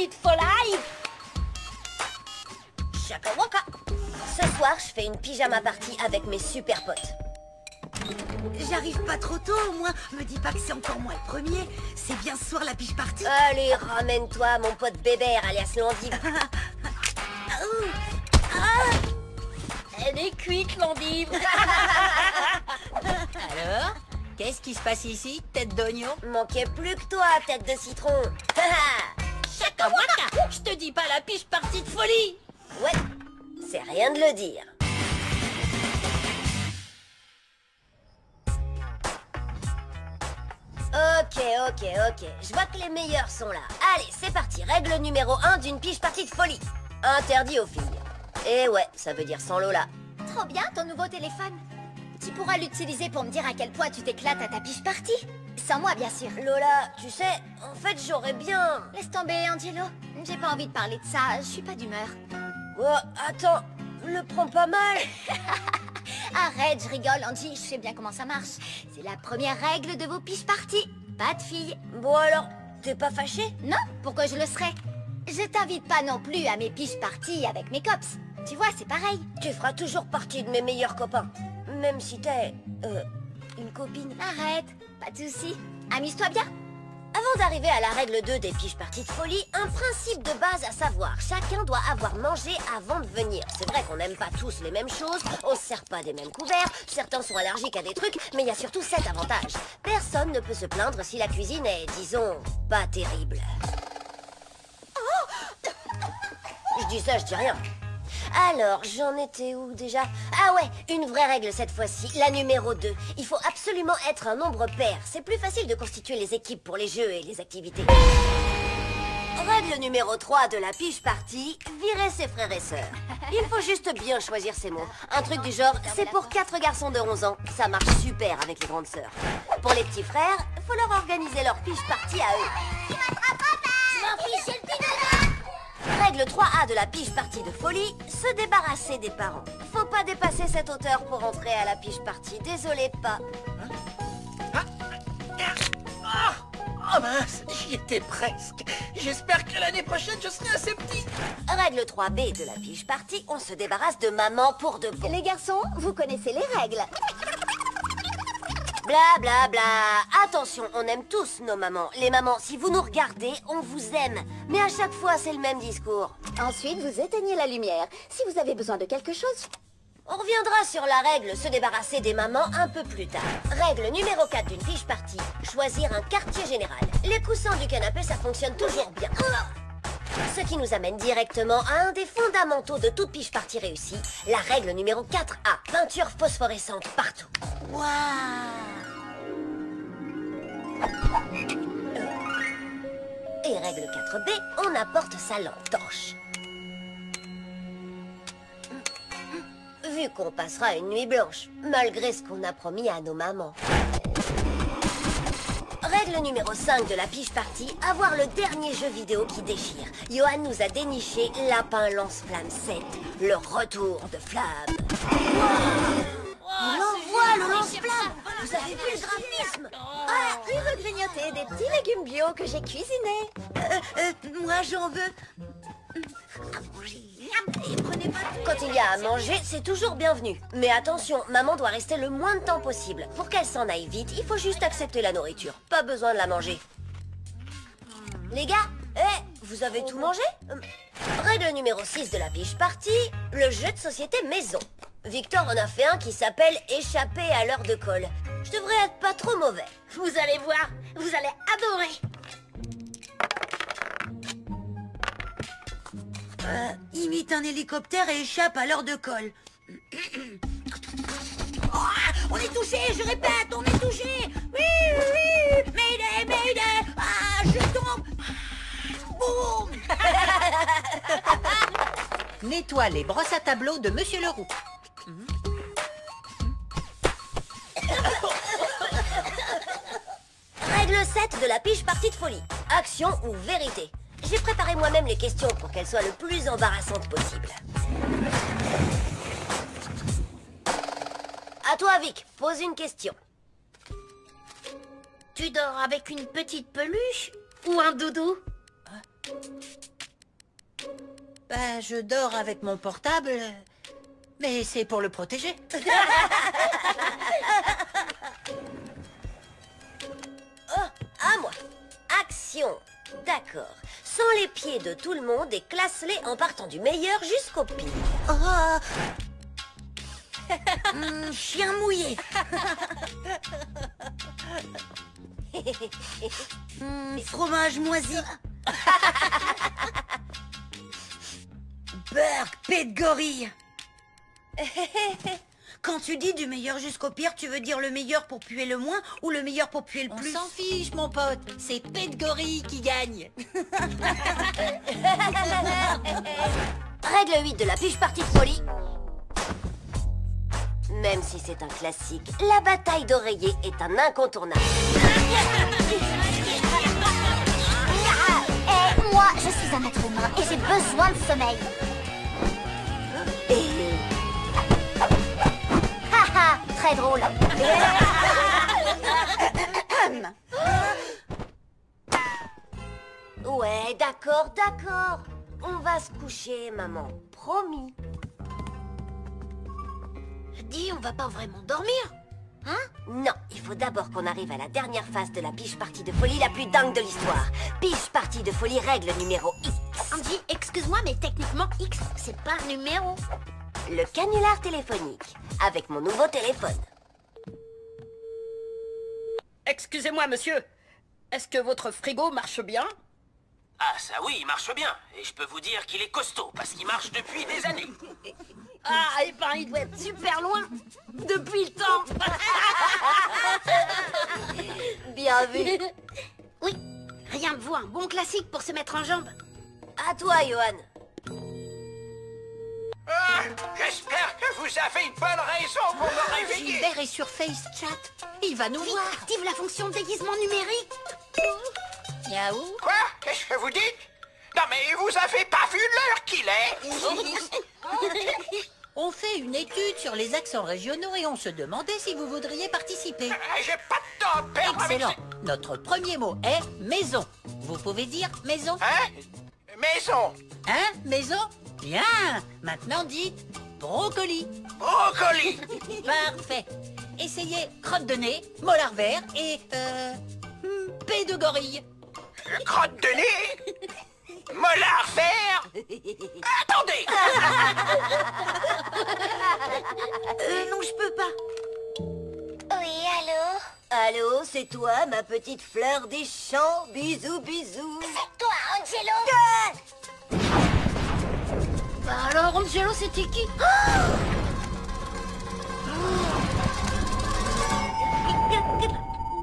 partie de folie. Chaka waka. Ce soir, je fais une pyjama party avec mes super potes. J'arrive pas trop tôt, au moins. Me dis pas que c'est encore moi le premier. C'est bien ce soir la piche partie. Allez, ramène-toi, mon pote Bébert, alias l'endive. Elle est cuite, l'endive. Alors, qu'est-ce qui se passe ici, tête d'oignon? Manquait plus que toi, tête de citron. Chaka waka. Je te dis pas la piche partie de folie. Ouais, c'est rien de le dire. Ok. Je vois que les meilleurs sont là. Allez, c'est parti. Règle numéro 1 d'une piche partie de folie. Interdit aux filles. Et ouais, ça veut dire sans Lola. Trop bien ton nouveau téléphone. Tu pourras l'utiliser pour me dire à quel point tu t'éclates à ta piche party. Sans moi, bien sûr. Lola, tu sais, en fait, j'aurais bien... Laisse tomber, Angelo. J'ai pas envie de parler de ça, je suis pas d'humeur. Oh, attends, le prends pas mal. Arrête, je rigole, Angie, je sais bien comment ça marche. C'est la première règle de vos piches parties. Pas de filles. Bon alors, t'es pas fâché? Non, pourquoi je le serais? Je t'invite pas non plus à mes piches parties avec mes cops. Tu vois, c'est pareil. Tu feras toujours partie de mes meilleurs copains. Même si t'es... une copine. Arrête, pas de soucis. Amuse-toi bien. Avant d'arriver à la règle 2 des piches parties de folie, un principe de base à savoir. Chacun doit avoir mangé avant de venir. C'est vrai qu'on n'aime pas tous les mêmes choses, on se sert pas des mêmes couverts, certains sont allergiques à des trucs, mais il y a surtout cet avantage. Personne ne peut se plaindre si la cuisine est, disons, pas terrible. Je dis ça, je dis rien. Alors, j'en étais où déjà? Ah ouais, une vraie règle cette fois-ci, la numéro 2. Il faut absolument être un nombre pair. C'est plus facile de constituer les équipes pour les jeux et les activités. Règle numéro 3 de la piche party, virer ses frères et sœurs. Il faut juste bien choisir ses mots. Un truc du genre, c'est pour 4 garçons de 11 ans. Ça marche super avec les grandes sœurs. Pour les petits frères, faut leur organiser leur piche party à eux. Je m'en fiche, j'ai le petit. Règle 3A de la piche party de folie, se débarrasser des parents. Faut pas dépasser cette hauteur pour entrer à la piche party. Désolé, pas. Oh mince, j'y étais presque. J'espère que l'année prochaine, je serai assez petit. Règle 3B de la piche party, on se débarrasse de maman pour de bon. Les garçons, vous connaissez les règles. Bla bla bla. Attention, on aime tous nos mamans. Les mamans, si vous nous regardez, on vous aime. Mais à chaque fois, c'est le même discours. Ensuite, vous éteignez la lumière. Si vous avez besoin de quelque chose... On reviendra sur la règle se débarrasser des mamans un peu plus tard. Règle numéro 4 d'une piche party, choisir un quartier général. Les coussins du canapé, ça fonctionne toujours bien. Ce qui nous amène directement à un des fondamentaux de toute piche party réussie, la règle numéro 4A, peinture phosphorescente partout. Waouh! Et règle 4B, on apporte sa lampe torche. Vu qu'on passera une nuit blanche, malgré ce qu'on a promis à nos mamans. Règle numéro 5 de la piche party, avoir le dernier jeu vidéo qui déchire. Johan nous a déniché Lapin Lance-Flamme 7, le retour de Flamme. Il envoie le lance-flamme. Vous avez vu le graphisme? Ah, il veut grignoter des petits légumes bio que j'ai cuisinés. Moi, j'en veux. Et prenez pas tout. Quand il y a à manger, c'est toujours bienvenu. Mais attention, maman doit rester le moins de temps possible. Pour qu'elle s'en aille vite, il faut juste accepter la nourriture. Pas besoin de la manger. Les gars, vous avez tout mangé? Règle numéro 6 de la piche party, le jeu de société maison. Victor en a fait un qui s'appelle Échapper à l'heure de colle. Je devrais être pas trop mauvais. Vous allez voir, vous allez adorer. Imite un hélicoptère et échappe à l'heure de colle. Oh, on est touché, je répète, on est touché. Oui, Mayday, Mayday. Ah, je tombe. Boum. Nettoie les brosses à tableau de Monsieur Leroux. Règle 7 de la piche party de folie. Action ou vérité. J'ai préparé moi-même les questions pour qu'elles soient le plus embarrassantes possible. À toi, Vic, pose une question. Tu dors avec une petite peluche ou un doudou? Ben, je dors avec mon portable, mais c'est pour le protéger. Oh, à moi. Action. D'accord. Sens les pieds de tout le monde et classe-les en partant du meilleur jusqu'au pire. Oh. Chien mouillé. Fromage moisi. Burg, paix de gorille. Quand tu dis du meilleur jusqu'au pire, tu veux dire le meilleur pour puer le moins ou le meilleur pour puer le On plus? s'en fiche, mon pote. C'est Paix de Gorille qui gagne. Règle 8 de la piche partie de folie. Même si c'est un classique, la bataille d'oreiller est un incontournable. Moi, je suis un être humain et j'ai besoin de sommeil. Haha, très drôle. Ouais, d'accord, d'accord. On va se coucher, maman. Promis. Dis, on va pas vraiment dormir? Hein? Non, il faut d'abord qu'on arrive à la dernière phase de la piche partie de folie la plus dingue de l'histoire. Piche partie de folie règle numéro X. Andy, excuse-moi, mais techniquement, X, c'est pas un numéro. Le canular téléphonique. Avec mon nouveau téléphone. Excusez-moi, monsieur. Est-ce que votre frigo marche bien? Ah ça oui, il marche bien. Et je peux vous dire qu'il est costaud, parce qu'il marche depuis des années. Ah, et ben il doit être super loin. Depuis le temps. Bien vu. Oui, rien de vous, un bon classique pour se mettre en jambe. À toi, Johan. Ah, j'espère que vous avez une bonne raison pour me réveiller. Gilbert est sur FaceChat. Il va nous Vite, voir. active la fonction déguisement numérique. Yaou. Quoi? Qu'est-ce que vous dites? Non mais vous avez pas vu l'heure qu'il est? On fait une étude sur les accents régionaux et on se demandait si vous voudriez participer. J'ai pas de temps à perdre avec Excellent. ces... Notre premier mot est maison. Vous pouvez dire maison? Hein? Maison. Hein? Maison? Bien. Maintenant dites brocoli. Brocoli. Parfait. Essayez crotte de nez, molar vert et paix de gorille. Crotte de nez. Molar vert. Attendez. Non, je peux pas. Oui, allô? Allô, c'est toi, ma petite fleur des champs. Bisous, bisous. C'est toi, Angelo? Bah alors, Angelo, c'était qui?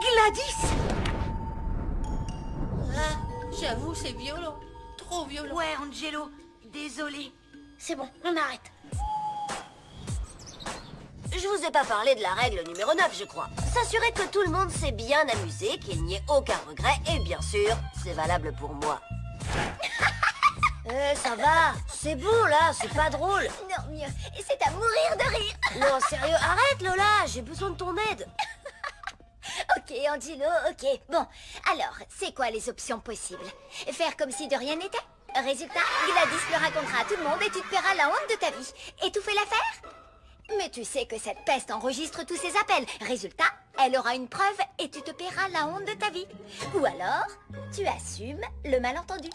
Gladys. Ah, j'avoue, c'est violent. Trop violent. Ouais, Angelo, désolé. C'est bon, on arrête. Je vous ai pas parlé de la règle numéro 9, je crois. S'assurer que tout le monde s'est bien amusé, qu'il n'y ait aucun regret, et bien sûr, c'est valable pour moi. Ça va, c'est bon là, c'est pas drôle. Non, mieux, c'est à mourir de rire. Non, sérieux, arrête Lola, j'ai besoin de ton aide. Ok, Angelo, ok. Bon, alors, c'est quoi les options possibles? Faire comme si de rien n'était? Résultat, Gladys le racontera à tout le monde et tu te paieras la honte de ta vie. Étouffer l'affaire? Mais tu sais que cette peste enregistre tous ses appels. Résultat, elle aura une preuve et tu te paieras la honte de ta vie. Ou alors, tu assumes le malentendu.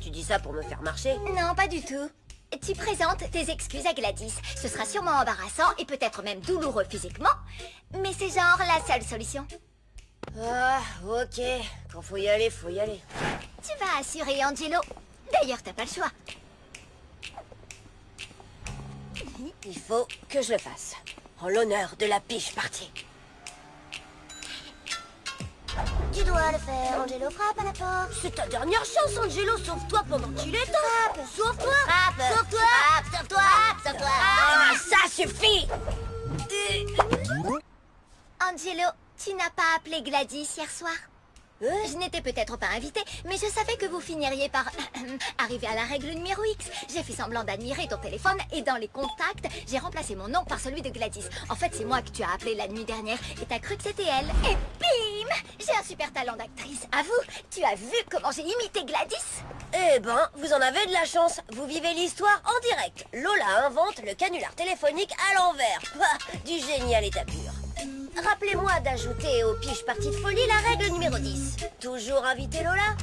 Tu dis ça pour me faire marcher? Non, pas du tout. Tu présentes tes excuses à Gladys. Ce sera sûrement embarrassant et peut-être même douloureux physiquement. Mais c'est genre la seule solution. Ah, ok. Quand faut y aller, faut y aller. Tu vas assurer, Angelo. D'ailleurs, t'as pas le choix. Il faut que je le fasse. En l'honneur de la piche partie. Tu dois le faire, Angelo. Frappe à la porte. C'est ta dernière chance, Angelo. Sauve-toi pendant qu'il est temps. Sauve-toi. Frappe. Sauve-toi. Sauve-toi. Sauve-toi. Ah, ça suffit. Angelo, tu n'as pas appelé Gladys hier soir? Je n'étais peut-être pas invitée, mais je savais que vous finiriez par arriver à la règle numéro X. J'ai fait semblant d'admirer ton téléphone et dans les contacts, j'ai remplacé mon nom par celui de Gladys. En fait, c'est moi que tu as appelé la nuit dernière et t'as cru que c'était elle. Et bim! J'ai un super talent d'actrice. Avoue, tu as vu comment j'ai imité Gladys? Eh ben, vous en avez de la chance. Vous vivez l'histoire en direct. Lola invente le canular téléphonique à l'envers. Du génie à l'état pur. Rappelez-moi d'ajouter aux piges parties de folie la règle numéro 10. Toujours inviter Lola.